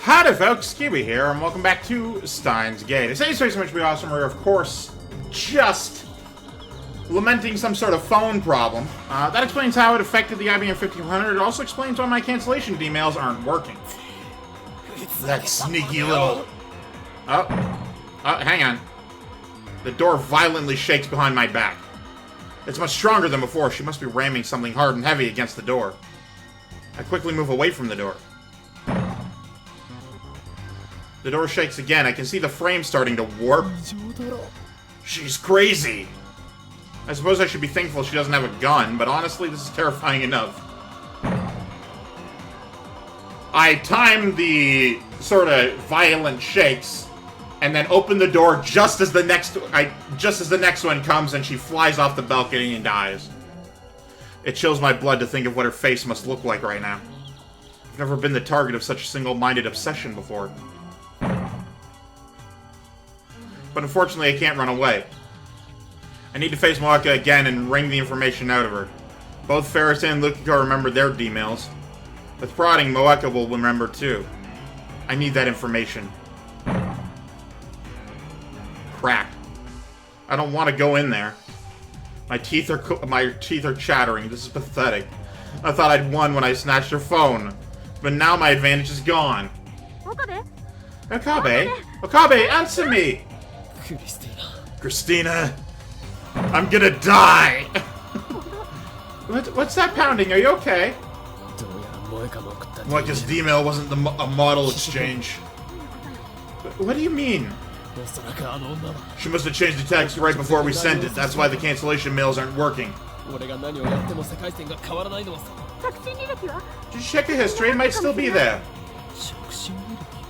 Howdy folks, Keywii here, and welcome back to Steins Gate. Today's space image be awesome. We're of course just lamenting some sort of phone problem. That explains how it affected the IBM 1500. It also explains why my cancellation emails aren't working. That sneaky little... Oh, hang on. The door violently shakes behind my back. It's much stronger than before. She must be ramming something hard and heavy against the door. I quickly move away from the door. The door shakes again. I can see the frame starting to warp. She's crazy. I suppose I should be thankful she doesn't have a gun, but honestly, this is terrifying enough. I time the sort of violent shakes, and then open the door just as the next one comes, and she flies off the balcony and dies. It chills my blood to think of what her face must look like right now. I've never been the target of such single-minded obsession before. But unfortunately, I can't run away. I need to face Moeka again and wring the information out of her. Both Ferris and Lukiko remember their D-mails. With prodding, Moeka will remember too. I need that information. Crap. I don't want to go in there. My teeth are chattering. This is pathetic. I thought I'd won when I snatched her phone, but now my advantage is gone. Okabe? Okabe, answer me! Christina, I'm gonna die! What's that pounding? Are you okay? Moeka's D-mail wasn't a model exchange. What do you mean? She must have changed the text right before we sent it. That's why the cancellation mails aren't working. Just check the history. It might still be there.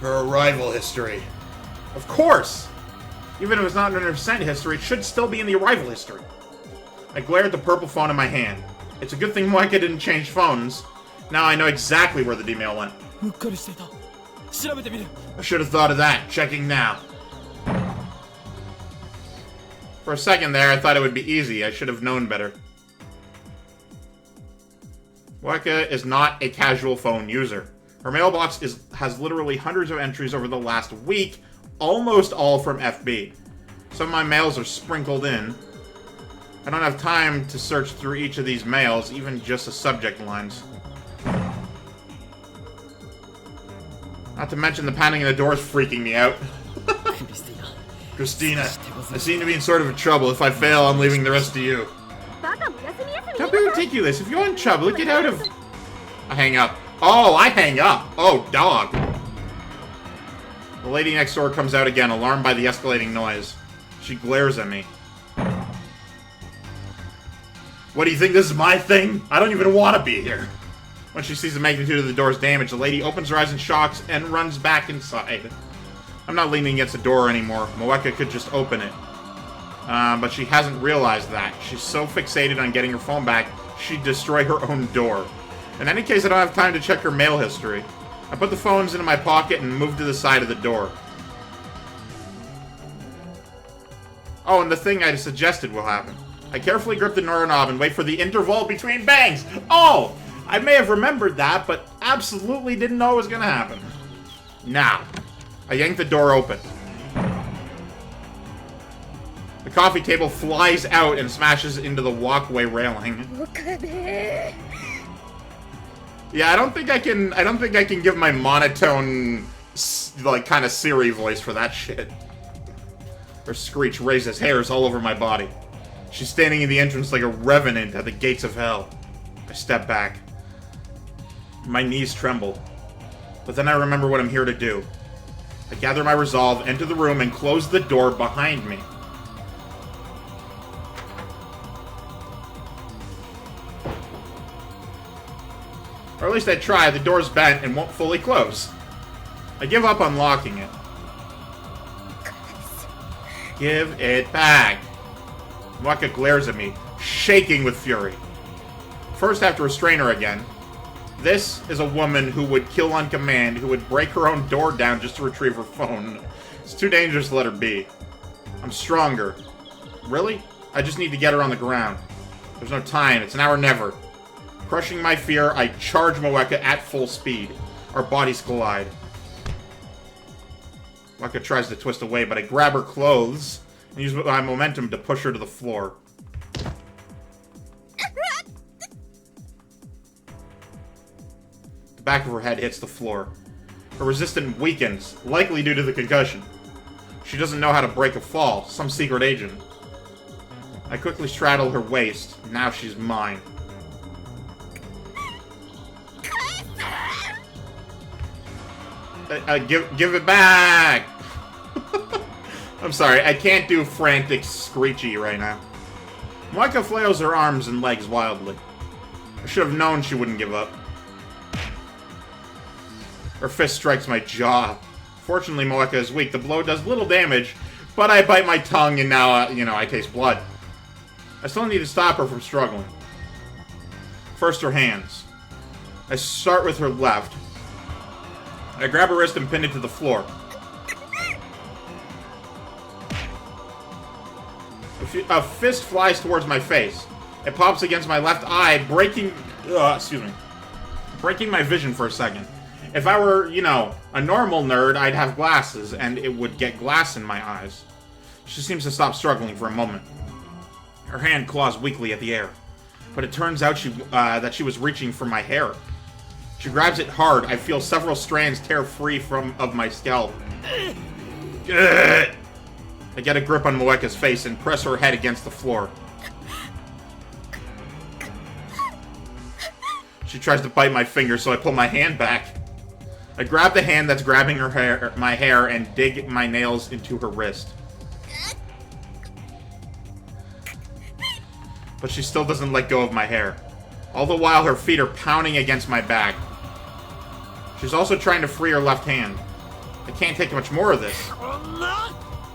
Her arrival history. Of course! Even if it's not in her sent history, it should still be in the arrival history. I glare at the purple phone in my hand. It's a good thing Moeka didn't change phones. Now I know exactly where the D-mail went. I should have thought of that. Checking now. For a second there, I thought it would be easy. I should have known better. Moeka is not a casual phone user. Her mailbox has literally hundreds of entries over the last week, almost all from FB. Some of my mails are sprinkled in. I don't have time to search through each of these mails, even just the subject lines. Not to mention the pounding of the door is freaking me out. Christina, I seem to be in sort of trouble. If I fail, I'm leaving the rest to you. Don't be ridiculous. If you're in trouble, get out of... I hang up. Oh, I hang up. Oh, dog. The lady next door comes out again, alarmed by the escalating noise. She glares at me. What do you think, this is my thing? I don't even want to be here. When she sees the magnitude of the door's damage, the lady opens her eyes in shock and runs back inside. I'm not leaning against the door anymore. Moeka could just open it. But she hasn't realized that. She's so fixated on getting her phone back, she'd destroy her own door. In any case, I don't have time to check her mail history. I put the phones into my pocket and move to the side of the door. Oh, and the thing I suggested will happen. I carefully grip the doorknob and wait for the interval between bangs. Oh! I may have remembered that, but absolutely didn't know it was going to happen. Now, I yank the door open. The coffee table flies out and smashes into the walkway railing. Okabe. Yeah, I don't think I can give my monotone, like, kind of Siri voice for that shit. Her screech raises hairs all over my body. She's standing in the entrance like a revenant at the gates of hell. I step back. My knees tremble. But then I remember what I'm here to do. I gather my resolve, enter the room, and close the door behind me. Or at least I try. The door's bent and won't fully close. I give up on locking it. Give it back. Moeka glares at me, shaking with fury. First, I have to restrain her again. This is a woman who would kill on command, who would break her own door down just to retrieve her phone. It's too dangerous to let her be. I'm stronger. Really? I just need to get her on the ground. There's no time. It's now or never. Crushing my fear, I charge Moeka at full speed. Our bodies collide. Waka tries to twist away, but I grab her clothes and use my momentum to push her to the floor. The back of her head hits the floor. Her resistance weakens, likely due to the concussion. She doesn't know how to break a fall, some secret agent. I quickly straddle her waist. Now she's mine. Give it back! I'm sorry, I can't do frantic screechy right now. Moeka flails her arms and legs wildly. I should have known she wouldn't give up. Her fist strikes my jaw. Fortunately, Moeka is weak. The blow does little damage, but I bite my tongue and now, I taste blood. I still need to stop her from struggling. First, her hands. I start with her left. I grab her wrist and pin it to the floor. A fist flies towards my face. It pops against my left eye, breaking my vision for a second. If I were, a normal nerd, I'd have glasses, and it would get glass in my eyes. She seems to stop struggling for a moment. Her hand claws weakly at the air, but it turns out that she was reaching for my hair. She grabs it hard. I feel several strands tear free of my scalp. I get a grip on Moeka's face and press her head against the floor. She tries to bite my finger, so I pull my hand back. I grab the hand that's grabbing my hair, and dig my nails into her wrist. But she still doesn't let go of my hair. All the while, her feet are pounding against my back. She's also trying to free her left hand. I can't take much more of this.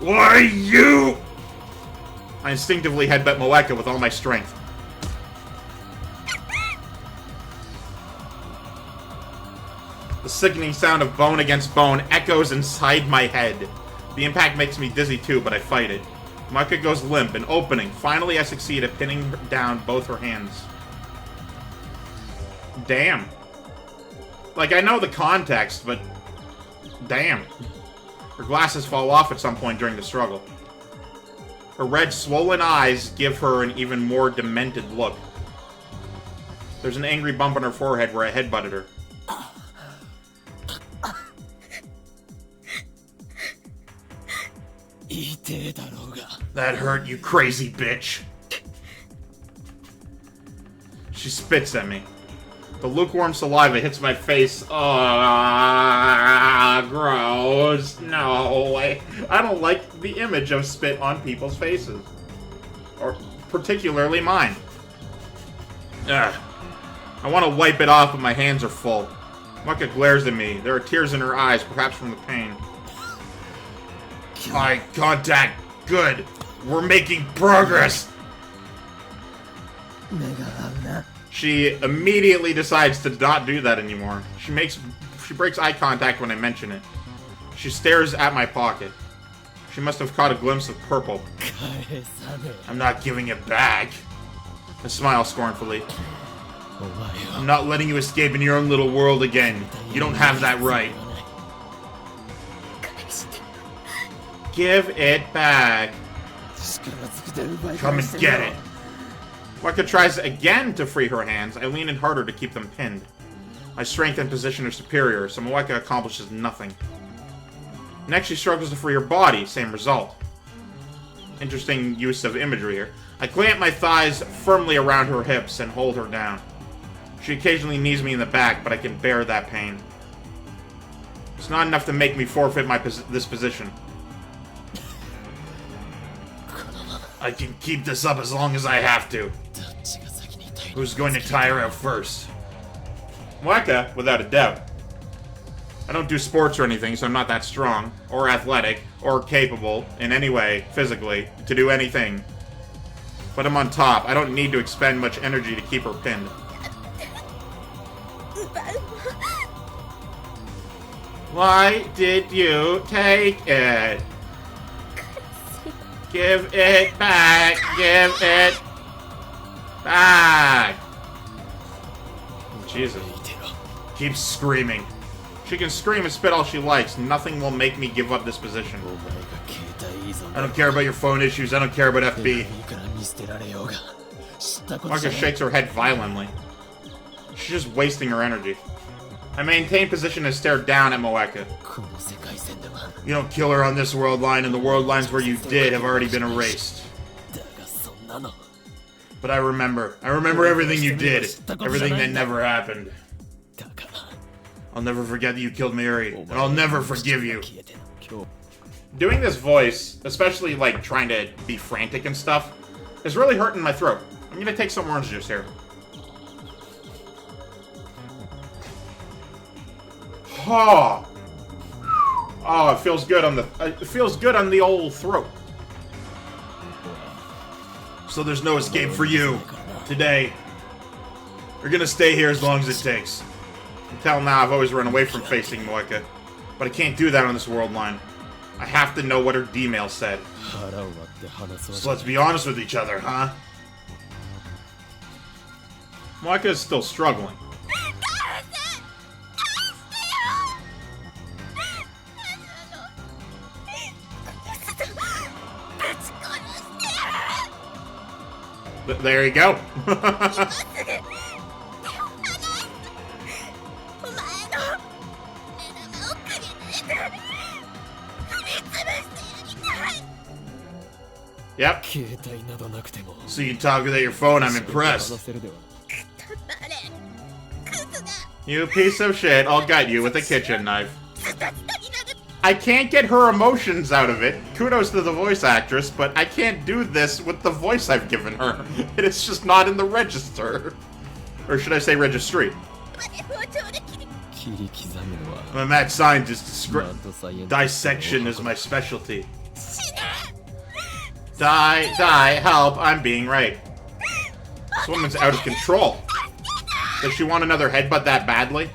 Why you? I instinctively headbutt Moeka with all my strength. The sickening sound of bone against bone echoes inside my head. The impact makes me dizzy too, but I fight it. Moeka goes limp, an opening. Finally, I succeed at pinning down both her hands. Damn. Like, I know the context, but... damn. Her glasses fall off at some point during the struggle. Her red, swollen eyes give her an even more demented look. There's an angry bump on her forehead where I headbutted her. That hurt, you crazy bitch. She spits at me. The lukewarm saliva hits my face. Gross. No, I don't like the image of spit on people's faces. Or particularly mine. Ugh. I want to wipe it off, but my hands are full. Moeka glares at me. There are tears in her eyes, perhaps from the pain. Eye contact. Good. We're making progress. She immediately decides to not do that anymore. She breaks eye contact when I mention it. She stares at my pocket. She must have caught a glimpse of purple. I'm not giving it back. I smile scornfully. I'm not letting you escape in your own little world again. You don't have that right. Give it back. Come and get it. Moeka tries again to free her hands. I lean in harder to keep them pinned. My strength and position are superior, so Moeka accomplishes nothing. Next, she struggles to free her body. Same result. Interesting use of imagery here. I clamp my thighs firmly around her hips and hold her down. She occasionally knees me in the back, but I can bear that pain. It's not enough to make me forfeit this position. I can keep this up as long as I have to. Who's going to tire out first? Moeka, without a doubt. I don't do sports or anything, so I'm not that strong, or athletic, or capable, in any way, physically, to do anything. But I'm on top. I don't need to expend much energy to keep her pinned. Why did you take it? Give it back! Give it back! Jesus. Keep screaming. She can scream and spit all she likes. Nothing will make me give up this position. I don't care about your phone issues. I don't care about FB. Moeka shakes her head violently. She's just wasting her energy. I maintain position and stare down at Moeka. You don't kill her on this world line, and the world lines where you did have already been erased. But I remember. I remember everything you did. Everything that never happened. I'll never forget that you killed Mary, and I'll never forgive you. Doing this voice, especially like trying to be frantic and stuff, is really hurting my throat. I'm gonna take some orange juice here. Oh, it feels good on the old throat. So there's no escape for you today. You're gonna stay here as long as it takes. Until now, I've always run away from facing Moeka, but I can't do that on this world line. I have to know what her D-mail said. So let's be honest with each other, huh? Moeka is still struggling. There you go. Yep. So you talk without your phone, I'm impressed. You piece of shit, I'll gut you with a kitchen knife. I can't get her emotions out of it. Kudos to the voice actress, but I can't do this with the voice I've given her. It is just not in the register. Or should I say registry? I'm a mad scientist. Dissection is my specialty. Die, help, I'm being raped. This woman's out of control. Does she want another headbutt that badly?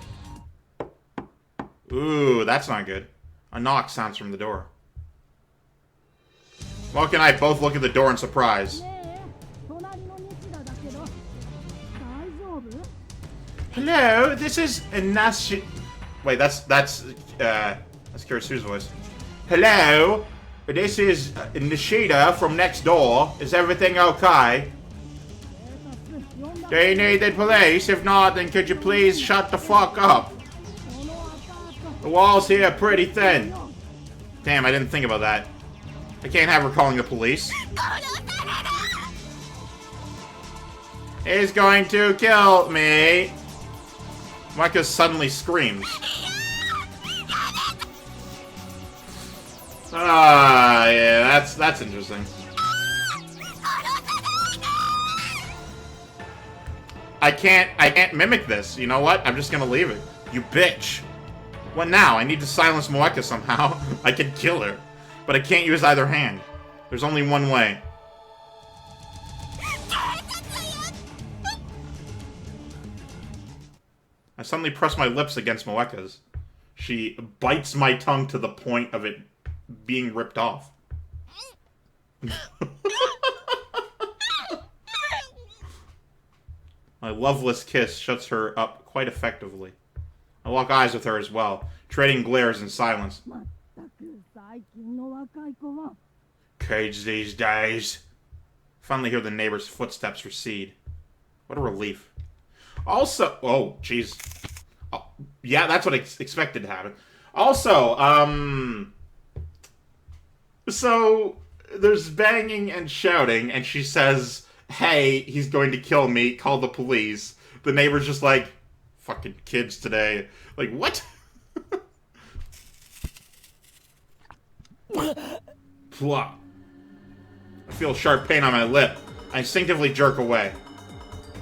Ooh, that's not good. A knock sounds from the door. Moeka and I both look at the door in surprise. Hello, this is Nashi. Wait, that's Kirisu's voice. Hello, this is Nishida from next door. Is everything okay? Do you need the police? If not, then could you please shut the fuck up? The walls here are pretty thin. Damn, I didn't think about that. I can't have her calling the police. He's going to kill me. Moeka suddenly screams. Yeah, that's interesting. I can't mimic this. You know what? I'm just gonna leave it. You bitch. What now? I need to silence Moeka somehow. I could kill her, but I can't use either hand. There's only one way. I suddenly press my lips against Moeka's. She bites my tongue to the point of it being ripped off. My loveless kiss shuts her up quite effectively. I lock eyes with her as well, trading glares in silence. Cage these days. Finally hear the neighbor's footsteps recede. What a relief. Also, oh, jeez. Oh, yeah, that's what I expected to happen. Also, so there's banging and shouting, and she says, hey, he's going to kill me, call the police. The neighbor's just like, fucking kids today. Like, what? Plop. I feel sharp pain on my lip. I instinctively jerk away.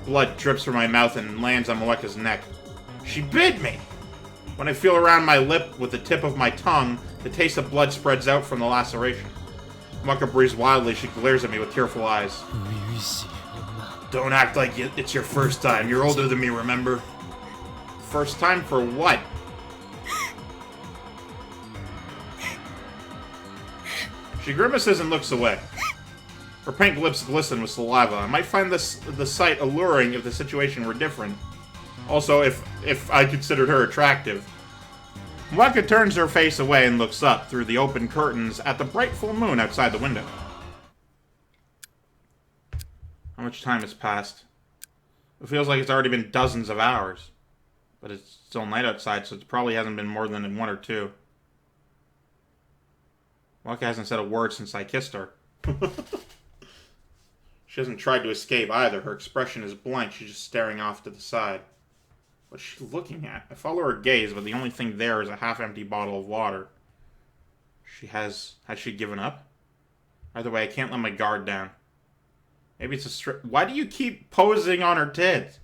Blood drips from my mouth and lands on Moeka's neck. She bit me! When I feel around my lip with the tip of my tongue, the taste of blood spreads out from the laceration. Moeka breathes wildly. She glares at me with tearful eyes. Don't act like it's your first time. You're older than me, remember? First time for what? She grimaces and looks away. Her pink lips glisten with saliva. I might find the sight alluring if the situation were different. Also, if I considered her attractive. Moeka turns her face away and looks up through the open curtains at the bright full moon outside the window. How much time has passed? It feels like it's already been dozens of hours. But it's still night outside, so it probably hasn't been more than 1 or 2. Moeka hasn't said a word since I kissed her. She hasn't tried to escape either. Her expression is blank. She's just staring off to the side. What's she looking at? I follow her gaze, but the only thing there is a half-empty bottle of water. Has she given up? Either way, I can't let my guard down. Maybe it's a stress. Why do you keep posing on her tits?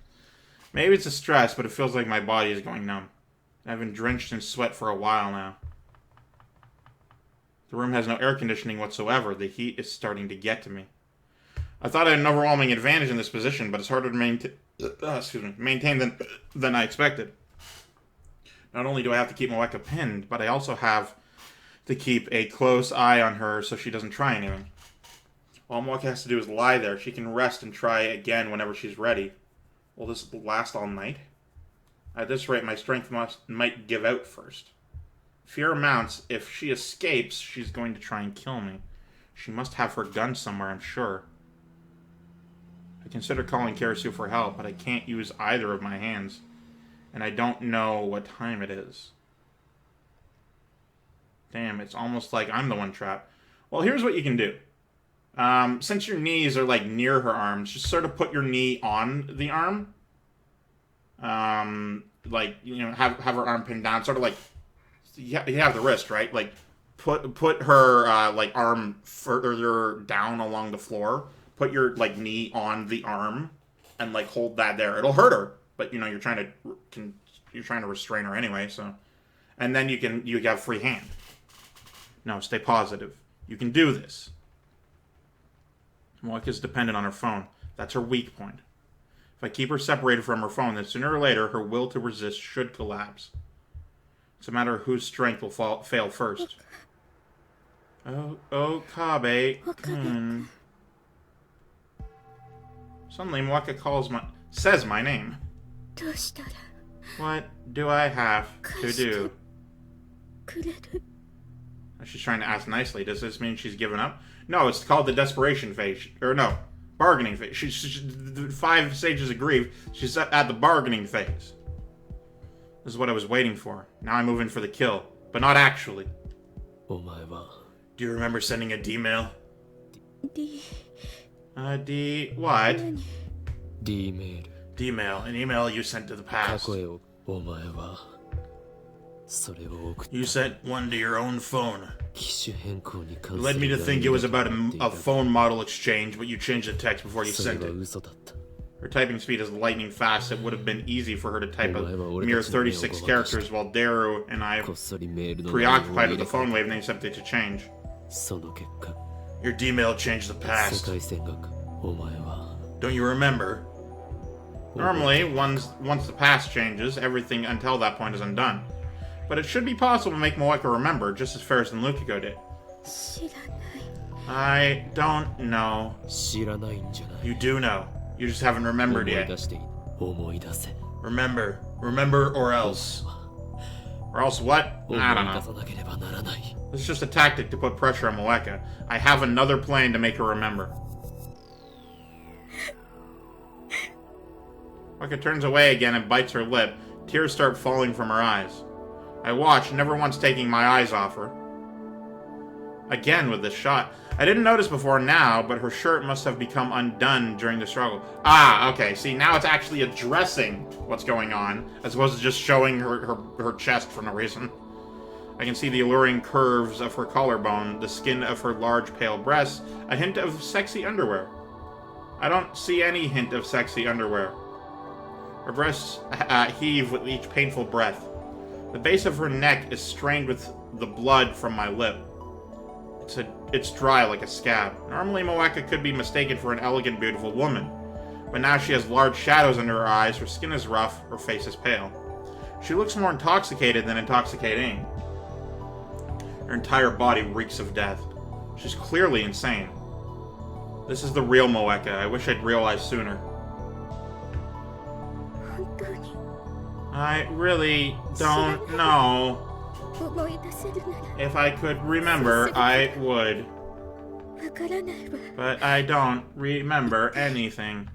Maybe it's a stress, but it feels like my body is going numb. I've been drenched in sweat for a while now. The room has no air conditioning whatsoever. The heat is starting to get to me. I thought I had an overwhelming advantage in this position, but it's harder to maintain than I expected. Not only do I have to keep Moeka pinned, but I also have to keep a close eye on her so she doesn't try anything. All Moeka has to do is lie there. She can rest and try again whenever she's ready. Will this last all night? At this rate, my strength might give out first. Fear mounts. If she escapes, she's going to try and kill me. She must have her gun somewhere, I'm sure. I consider calling Karasu for help, but I can't use either of my hands. And I don't know what time it is. Damn, it's almost like I'm the one trapped. Well, here's what you can do. Since your knees are, like, near her arms, just sort of put your knee on the arm. Like, you know, have her arm pinned down. Sort of like, you have the wrist, right? Like, put her, like, arm further down along the floor. Put your, like, knee on the arm and, like, hold that there. It'll hurt her, but, you know, you're trying to restrain her anyway, so. And then you have free hand. No, stay positive. You can do this. Moeka's dependent on her phone. That's her weak point. If I keep her separated from her phone, then sooner or later, her will to resist should collapse. It's a matter of whose strength will fail first. Oh, Okabe. Suddenly, Moeka says my name. What do I have to do? She's trying to ask nicely. Does this mean she's given up? No, it's called the desperation phase. Or no, bargaining phase. She's 5 stages of grief. She's at the bargaining phase. This is what I was waiting for. Now I move in for the kill. But not actually. Do you remember sending a D-mail? What? D-mail. D-mail. An email you sent to the past. You sent one to your own phone. It led me to think it was about a phone model exchange, but you changed the text before you sent it. Her typing speed is lightning fast. It would have been easy for her to type a mere 36 characters while Daru and I preoccupied with the phone wave named something to change. Your D-mail changed the past. Don't you remember? Normally, once the past changes, everything until that point is undone. But it should be possible to make Moeka remember, just as Ferris and Lukiko did. I don't know. You do know. You just haven't remembered yet. Remember. Remember or else. Or else what? I don't know. This is just a tactic to put pressure on Moeka. I have another plan to make her remember. Moeka turns away again and bites her lip. Tears start falling from her eyes. I watch, never once taking my eyes off her. Again with this shot. I didn't notice before now, but her shirt must have become undone during the struggle. Ah, okay. See, now it's actually addressing what's going on, as opposed to just showing her chest for no reason. I can see the alluring curves of her collarbone, the skin of her large pale breasts, a hint of sexy underwear. I don't see any hint of sexy underwear. Her breasts heave with each painful breath. The base of her neck is strained with the blood from my lip. It's dry like a scab. Normally, Moeka could be mistaken for an elegant, beautiful woman. But now she has large shadows under her eyes, her skin is rough, her face is pale. She looks more intoxicated than intoxicating. Her entire body reeks of death. She's clearly insane. This is the real Moeka. I wish I'd realized sooner. I really don't know. 思い出せるなら If I could remember, I would. わからないわ But I don't remember anything.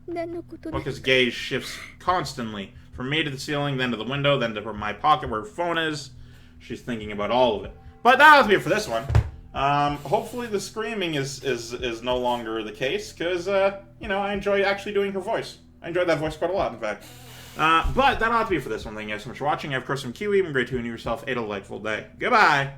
何のことだ Waka's gaze shifts constantly. From me to the ceiling, then to the window, then to my pocket where her phone is. She's thinking about all of it. But that'll be it for this one. Hopefully the screaming is no longer the case, because, you know, I enjoy actually doing her voice. I enjoyed that voice quite a lot, in fact. But that'll have to be it for this one. Thank you guys so much for watching. I have, of course, some Keywii. I'm great to you and yourself a delightful day. Goodbye!